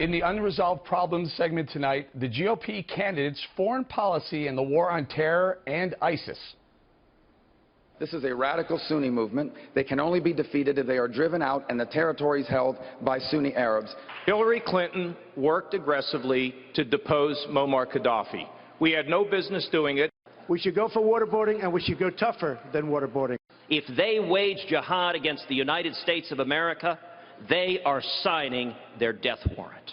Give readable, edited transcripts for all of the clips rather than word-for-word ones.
In the Unresolved Problems segment tonight, the GOP candidates' foreign policy and the war on terror and ISIS. This is a radical Sunni movement. They can only be defeated if they are driven out and the territories held by Sunni Arabs. Hillary Clinton worked aggressively to depose Muammar Gaddafi. We had no business doing it. We should go for waterboarding, and we should go tougher than waterboarding. If they wage jihad against the United States of America, they are signing their death warrant.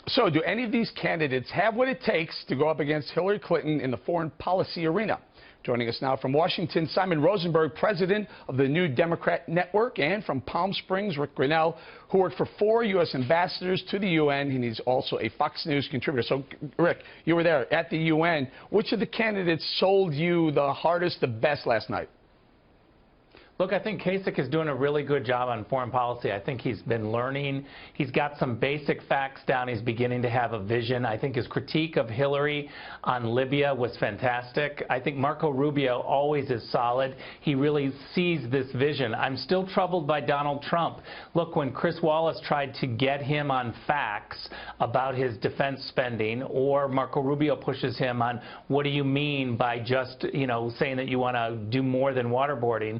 So, do any of these candidates have what it takes to go up against Hillary Clinton in the foreign policy arena? Joining us now from Washington, Simon Rosenberg, president of the New Democrat Network, and from Palm Springs, Rick Grenell, who worked for 4 U.S. ambassadors to the UN, and he's also a Fox News contributor. So, Rick, you were there at the UN. Which of the candidates sold you the hardest, the best last night? Look, I think Kasich is doing a really good job on foreign policy. I think he's been learning. He's got some basic facts down. He's beginning to have a vision. I think his critique of Hillary on Libya was fantastic. I think Marco Rubio always is solid. He really sees this vision. I'm still troubled by Donald Trump. Look, when Chris Wallace tried to get him on facts about his defense spending, or Marco Rubio pushes him on what do you mean by just, saying that you want to do more than waterboarding,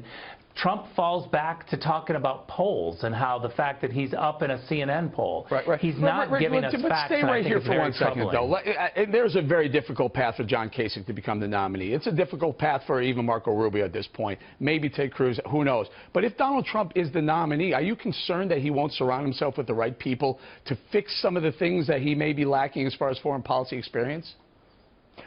Trump falls back to talking about polls and how the fact that he's up in a CNN poll. Right. He's not giving us facts. But stay right here for 1 second, though. There's a very difficult path for John Kasich to become the nominee. It's a difficult path for even Marco Rubio at this point. Maybe Ted Cruz, who knows. But if Donald Trump is the nominee, are you concerned that he won't surround himself with the right people to fix some of the things that he may be lacking as far as foreign policy experience?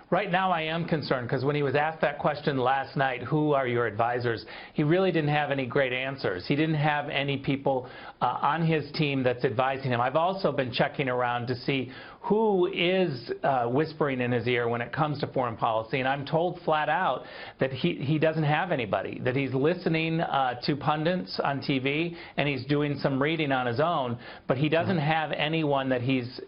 Right now I am concerned because when he was asked that question last night, who are your advisors, he really didn't have any great answers. He didn't have any people on his team that's advising him. I've also been checking around to see who is whispering in his ear when it comes to foreign policy, and I'm told flat out that he doesn't have anybody, that he's listening to pundits on TV and he's doing some reading on his own, but he doesn't have anyone that he's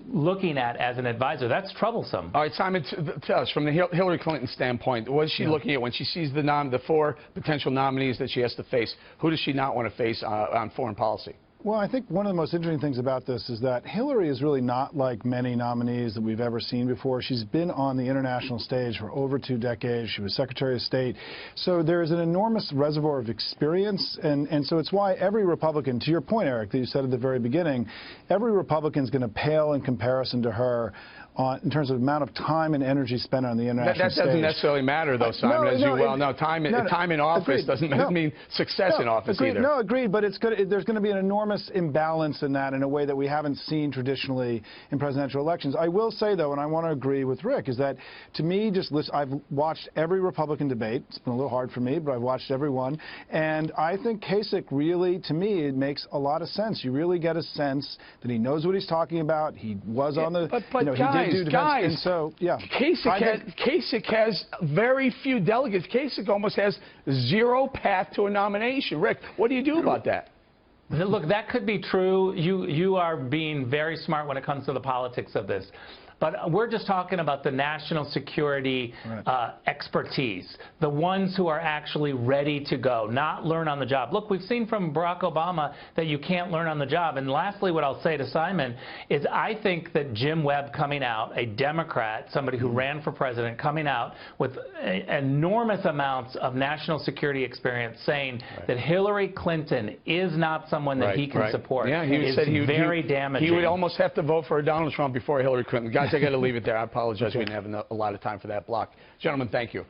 looking at as an advisor. That's troublesome. All right, Simon, tell us, from the Hillary Clinton standpoint, what is she looking at when she sees the 4 potential nominees that she has to face? Who does she not want to face on foreign policy? Well, I think one of the most interesting things about this is that Hillary is really not like many nominees that we've ever seen before. She's been on the international stage for over 2 decades. She was Secretary of State. So there is an enormous reservoir of experience, and so it's why every Republican, to your point, Eric, that you said at the very beginning, every Republican is going to pale in comparison to her in terms of amount of time and energy spent on the international stage. That doesn't necessarily matter, though, Simon, as you well know. Time in office doesn't mean success in office either. No, agreed, but there's going to be an enormous imbalance in that in a way that we haven't seen traditionally in presidential elections. I will say, though, and I want to agree with Rick, is that to me, I've watched every Republican debate. It's been a little hard for me, but I've watched every one. And I think Kasich really, to me, it makes a lot of sense. You really get a sense that he knows what he's talking about. He was on the, Guys, and so, yeah. Kasich has very few delegates. Kasich almost has 0 path to a nomination. Rick, what do you do about that? Look, that could be true. You are being very smart when it comes to the politics of this. But we're just talking about the national security expertise, the ones who are actually ready to go, not learn on the job. Look, we've seen from Barack Obama that you can't learn on the job. And lastly, what I'll say to Simon is I think that Jim Webb coming out, a Democrat, somebody who ran for president, coming out with enormous amounts of national security experience saying that Hillary Clinton is not someone that he can support. Yeah, he said very damaging. He would almost have to vote for Donald Trump before Hillary Clinton. Guys, I got to leave it there. I apologize. We didn't have a lot of time for that block. Gentlemen, thank you.